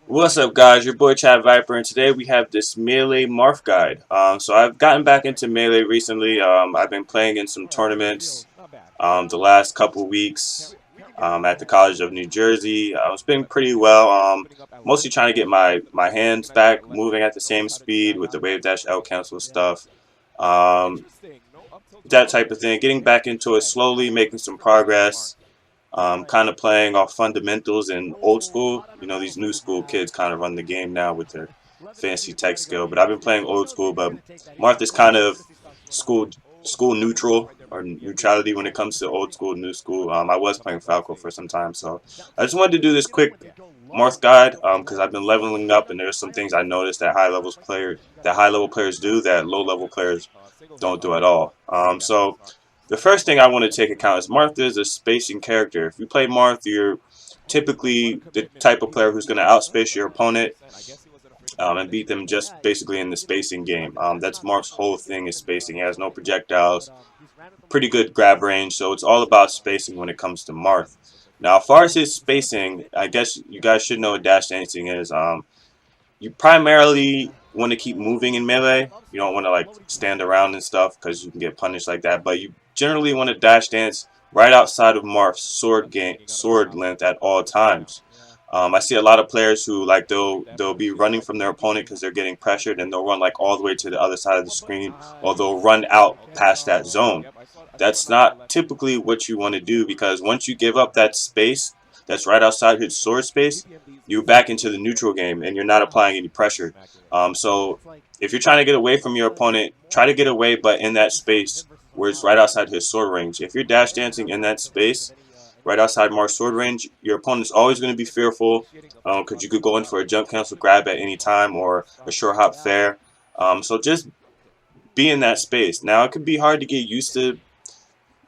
What's up, guys? Your boy Chad Viper, and today we have this Melee Marth guide. So I've gotten back into Melee recently. I've been playing in some tournaments the last couple weeks at the College of New Jersey. It's been pretty well. Mostly trying to get my hands back moving at the same speed with the wave dash L cancel stuff. Um, that type of thing. Getting back into it slowly, making some progress. Kind of playing off fundamentals and old school. You know, these new school kids kind of run the game now with their fancy tech skill. But I've been playing old school. But Marth is kind of school school neutral or neutrality when it comes to old school, new school. I was playing Falco for some time, so I just wanted to do this quick Marth guide because I've been leveling up, and there's some things I noticed that high level players do that low level players don't do at all. So the first thing I want to take account is Marth is a spacing character. If you play Marth, you're typically the type of player who's going to outspace your opponent and beat them just basically in the spacing game. That's Marth's whole thing is spacing. He has no projectiles, pretty good grab range, so it's all about spacing when it comes to Marth. Now, as far as his spacing, I guess you guys should know what dash dancing is. You primarily want to keep moving in melee. You don't want to like stand around and stuff because you can get punished like that. But you generally want to dash dance right outside of Marth's sword length at all times. I see a lot of players who like they'll be running from their opponent because they're getting pressured, and they'll run like all the way to the other side of the screen, or they'll run out past that zone. That's not typically what you want to do, because once you give up that space that's right outside his sword space, you're back into the neutral game and you're not applying any pressure. So if you're trying to get away from your opponent, try to get away, but in that space where it's right outside his sword range. If you're dash dancing in that space right outside Marth's sword range, your opponent's always going to be fearful because you could go in for a jump cancel grab at any time or a short hop fair. So just be in that space. Now, it can be hard to get used to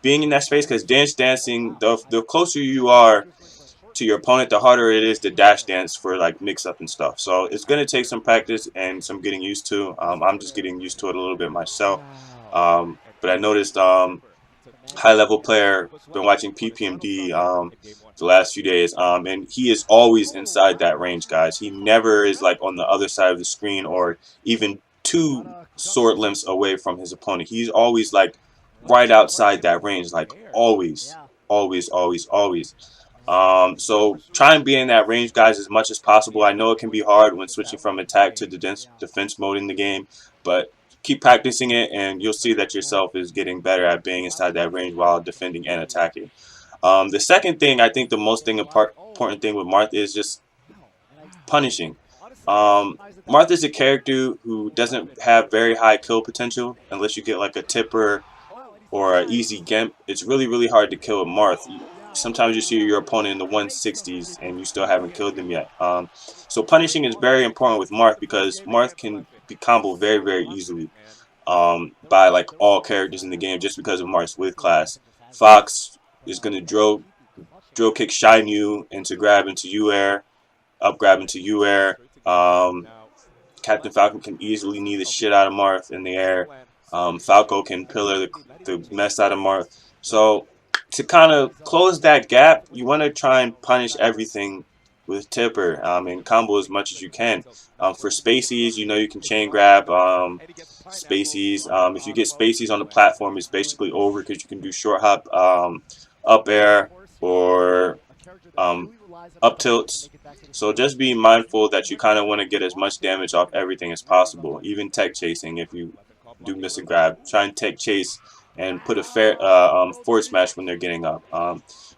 being in that space because dancing, the closer you are to your opponent, the harder it is to dash dance for like mix up and stuff. So it's going to take some practice and some getting used to. I'm just getting used to it a little bit myself. But I noticed high level player, been watching PPMD the last few days, and he is always inside that range, guys. He never is like on the other side of the screen or even two sword lengths away from his opponent. He's always like right outside that range, like always, always, always, always. So try and be in that range, guys, as much as possible. I know it can be hard when switching from attack to defense mode in the game, but keep practicing it, and you'll see that yourself is getting better at being inside that range while defending and attacking. The second thing, I think the most important thing with Marth is just punishing. Marth is a character who doesn't have very high kill potential unless you get like a tipper or an easy gimp. It's really, really hard to kill a Marth. Sometimes you see your opponent in the 160s and you still haven't killed them yet. So punishing is very important with Marth because Marth can be comboed very, very easily by like all characters in the game just because of Marth's width class. Fox is going to drill kick shine you into grab into U-air, up grab into U-air. Captain Falcon can easily knee the shit out of Marth in the air. Falco can pillar the mess out of Marth. So to kind of close that gap, you want to try and punish everything with tipper and combo as much as you can. For spacies, you know you can chain grab spacies. If you get spacies on the platform, it's basically over because you can do short hop, up air, or up tilts. So just be mindful that you kind of want to get as much damage off everything as possible. Even tech chasing, if you do miss a grab, try and tech chase and put a fair forward smash when they're getting up.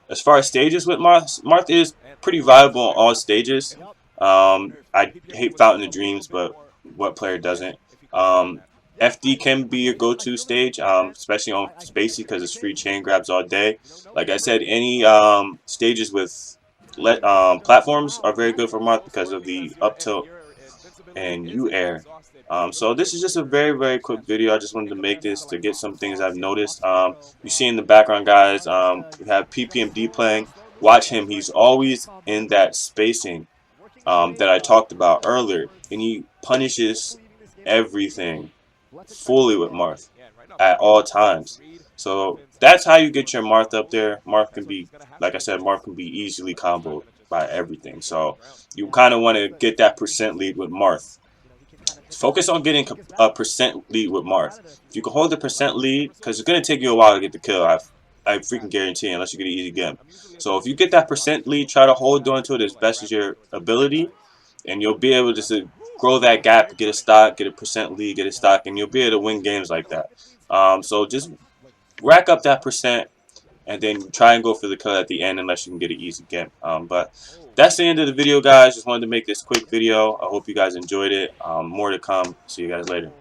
As far as stages with Marth is pretty viable on all stages. I hate Fountain of Dreams, but what player doesn't? FD can be your go-to stage, especially on Spacey because it's free chain grabs all day. Like I said, any stages with platforms are very good for Marth because of the up tilt and U-air. So this is just a very, very quick video. I just wanted to make this to get some things I've noticed. You see in the background, guys, we have PPMD playing. Watch him. He's always in that spacing that I talked about earlier. And he punishes everything fully with Marth at all times. So that's how you get your Marth up there. Marth can be, like I said, Marth can be easily comboed. by everything. So you kind of want to get that percent lead with Marth. Focus on getting a percent lead with Marth. If you can hold the percent lead, because it's going to take you a while to get the kill, I freaking guarantee, unless you get an easy game. So if you get that percent lead, try to hold on to it as best as your ability, and you'll be able to grow that gap, get a stock, get a percent lead, get a stock, and you'll be able to win games like that. So just rack up that percent, and then try and go for the kill at the end unless you can get an easy game. But that's the end of the video, guys. Just wanted to make this quick video. I hope you guys enjoyed it. More to come. See you guys later.